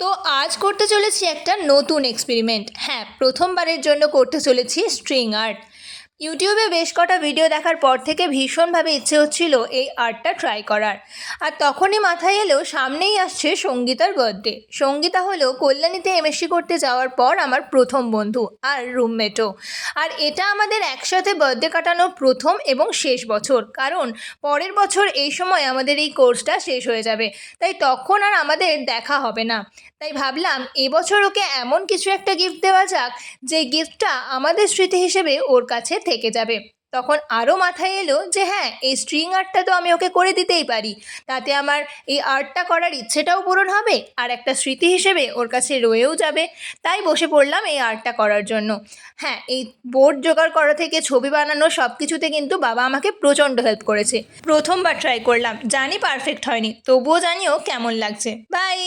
তো আজ করতে চলেছি একটা নতুন এক্সপেরিমেন্ট। হ্যাঁ, প্রথমবারের জন্য করতে চলেছি স্ট্রিং আর্ট। ইউটিউবে বেশ কটা ভিডিও দেখার পর থেকে ভীষণভাবে ইচ্ছে হচ্ছিল এই আর্টটা ট্রাই করার। আর তখনই মাথায় এলো সামনেই আসছে সঙ্গীতার বার্থডে। সঙ্গীতা হলো কল্যাণীতে এমএসসি করতে যাওয়ার পর আমার প্রথম বন্ধু আর রুমমেটও। আর এটা আমাদের একসাথে বার্থডে কাটানোর প্রথম এবং শেষ বছর, কারণ পরের বছর এই সময় আমাদের এই কোর্সটা শেষ হয়ে যাবে। তাই তখন আর আমাদের দেখা হবে না। তাই ভাবলাম এবছর ওকে এমন কিছু একটা গিফট দেওয়া যাক, যে গিফটটা আমাদের স্মৃতি হিসেবে ওর কাছে থেকে যাবে। তখন আরও মাথায় এলো যে হ্যাঁ, এই স্ট্রিং আর্টটা তো আমি ওকে করে দিতেই পারি। তাতে আমার এই আর্টটা করার ইচ্ছেটাও পূরণ হবে, আর একটা স্মৃতি হিসেবে ওর কাছে রয়েও যাবে। তাই বসে পড়লাম এই আর্টটা করার জন্য। হ্যাঁ, এই বোর্ড জোগাড় করা থেকে ছবি বানানো সব কিছুতে কিন্তু বাবা আমাকে প্রচণ্ড হেল্প করেছে। প্রথমবার ট্রাই করলাম, জানি পারফেক্ট হয়নি, তবুও জানিও কেমন লাগছে। বাই।